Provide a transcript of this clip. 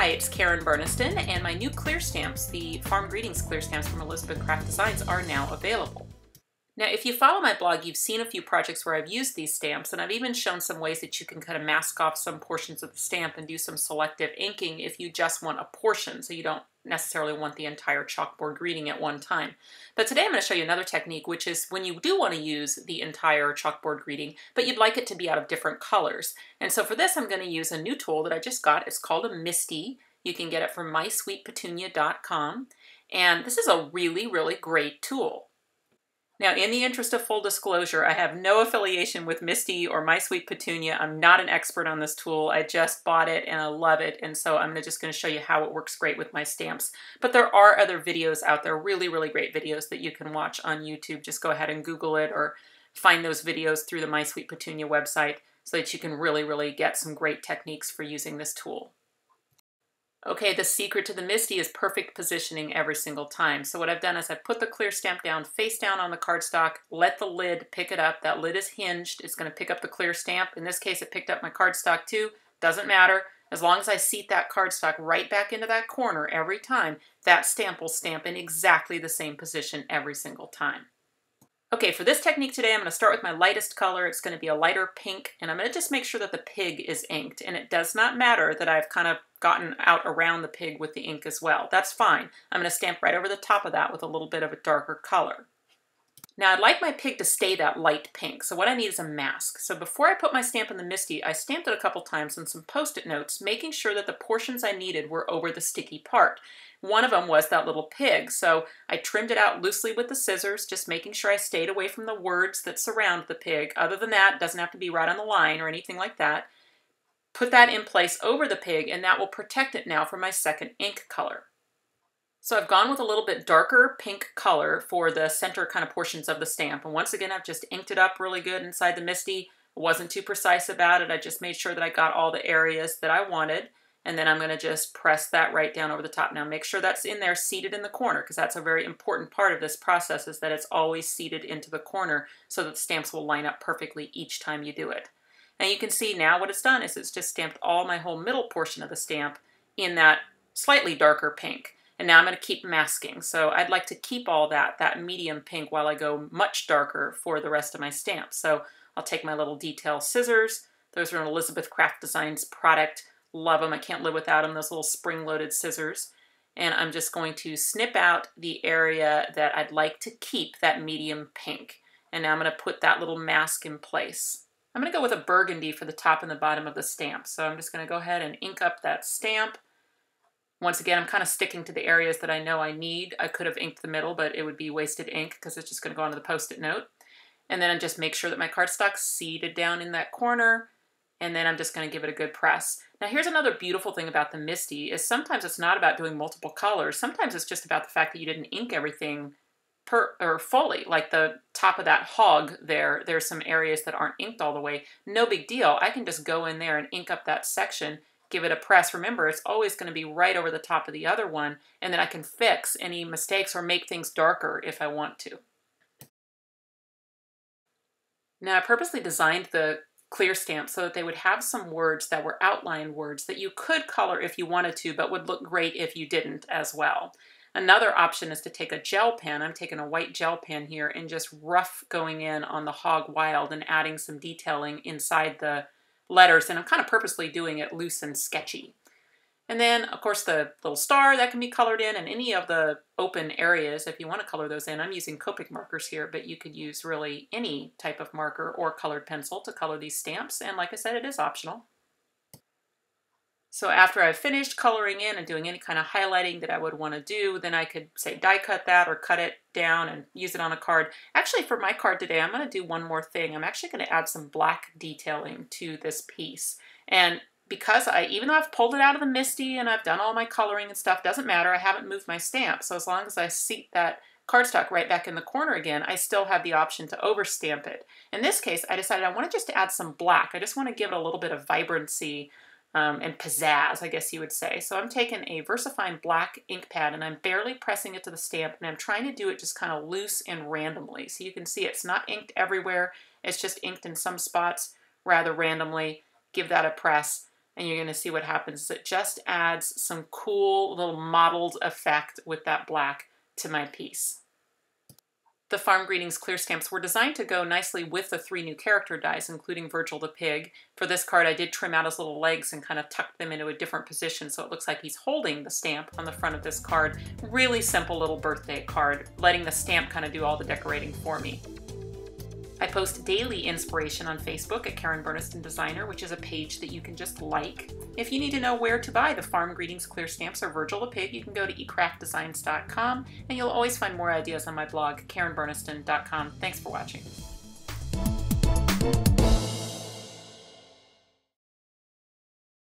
Hi, it's Karen Burniston, and my new clear stamps, the Farm Greetings clear stamps from Elizabeth Craft Designs, are now available. Now, if you follow my blog, you've seen a few projects where I've used these stamps, and I've even shown some ways that you can kind of mask off some portions of the stamp and do some selective inking if you just want a portion, so you don't necessarily want the entire chalkboard greeting at one time. But today I'm going to show you another technique, which is when you do want to use the entire chalkboard greeting, but you'd like it to be out of different colors. And so for this, I'm going to use a new tool that I just got. It's called a MISTI. You can get it from mysweetpetunia.com, and this is a really, really great tool. Now, in the interest of full disclosure, I have no affiliation with MISTI or My Sweet Petunia. I'm not an expert on this tool. I just bought it and I love it, and so I'm just going to show you how it works great with my stamps. But there are other videos out there, really, really great videos that you can watch on YouTube. Just go ahead and Google it or find those videos through the My Sweet Petunia website so that you can really, really get some great techniques for using this tool. Okay, the secret to the MISTI is perfect positioning every single time. So what I've done is I've put the clear stamp down, face down on the cardstock, let the lid pick it up. That lid is hinged. It's going to pick up the clear stamp. In this case, it picked up my cardstock too. Doesn't matter. As long as I seat that cardstock right back into that corner every time, that stamp will stamp in exactly the same position every single time. Okay, for this technique today, I'm going to start with my lightest color. It's going to be a lighter pink, and I'm going to just make sure that the pig is inked. And it does not matter that I've kind of gotten out around the pig with the ink as well. That's fine. I'm going to stamp right over the top of that with a little bit of a darker color. Now, I'd like my pig to stay that light pink, so what I need is a mask. So before I put my stamp in the MISTI, I stamped it a couple times on some Post-it notes, making sure that the portions I needed were over the sticky part. One of them was that little pig, so I trimmed it out loosely with the scissors, just making sure I stayed away from the words that surround the pig. Other than that, it doesn't have to be right on the line or anything like that. Put that in place over the pig, and that will protect it now for my second ink color. So I've gone with a little bit darker pink color for the center kind of portions of the stamp. And once again, I've just inked it up really good inside the MISTI. I wasn't too precise about it. I just made sure that I got all the areas that I wanted. And then I'm going to just press that right down over the top. Now make sure that's in there seated in the corner, because that's a very important part of this process, is that it's always seated into the corner so that the stamps will line up perfectly each time you do it. And you can see now what it's done is it's just stamped all my whole middle portion of the stamp in that slightly darker pink. And now I'm going to keep masking. So I'd like to keep all that medium pink while I go much darker for the rest of my stamp. So I'll take my little detail scissors. Those are an Elizabeth Craft Designs product. Love them. I can't live without them. Those little spring-loaded scissors. And I'm just going to snip out the area that I'd like to keep that medium pink. And now I'm going to put that little mask in place. I'm going to go with a burgundy for the top and the bottom of the stamp. So I'm just going to go ahead and ink up that stamp. Once again, I'm kind of sticking to the areas that I know I need. I could have inked the middle, but it would be wasted ink because it's just going to go onto the Post-it note. And then I just make sure that my cardstock's seated down in that corner, and then I'm just going to give it a good press. Now here's another beautiful thing about the MISTI, is sometimes it's not about doing multiple colors. Sometimes it's just about the fact that you didn't ink everything fully. Like the top of that hog there's some areas that aren't inked all the way. No big deal. I can just go in there and ink up that section, give it a press. Remember, it's always going to be right over the top of the other one, and then I can fix any mistakes or make things darker if I want to. Now, I purposely designed the clear stamp so that they would have some words that were outline words that you could color if you wanted to, but would look great if you didn't as well. Another option is to take a gel pen. I'm taking a white gel pen here and just rough going in on the hog wild and adding some detailing inside the letters, and I'm kind of purposely doing it loose and sketchy. And then, of course, the little star that can be colored in, and any of the open areas, if you want to color those in. I'm using Copic markers here, but you could use really any type of marker or colored pencil to color these stamps, and like I said, it is optional. So after I've finished coloring in and doing any kind of highlighting that I would want to do, then I could, say, die cut that or cut it down and use it on a card. Actually, for my card today, I'm going to do one more thing. I'm actually going to add some black detailing to this piece. And because even though I've pulled it out of the MISTI and I've done all my coloring and stuff, doesn't matter. I haven't moved my stamp. So as long as I seat that cardstock right back in the corner again, I still have the option to overstamp it. In this case, I decided I wanted just to add some black. I just want to give it a little bit of vibrancy and pizzazz, I guess you would say. So I'm taking a VersaFine black ink pad and I'm barely pressing it to the stamp, and I'm trying to do it just kind of loose and randomly. So you can see it's not inked everywhere. It's just inked in some spots rather randomly. Give that a press. And you're going to see what happens. It just adds some cool little mottled effect with that black to my piece. The Farm Greetings clear stamps were designed to go nicely with the 3 new character dies, including Virgil the pig. For this card, I did trim out his little legs and kind of tuck them into a different position so it looks like he's holding the stamp on the front of this card. Really simple little birthday card, letting the stamp kind of do all the decorating for me. I post daily inspiration on Facebook at Karen Burniston Designer, which is a page that you can just like. If you need to know where to buy the Farm Greetings clear stamps or Virgil the pig, you can go to ecraftdesigns.com, and you'll always find more ideas on my blog, karenburniston.com. Thanks for watching.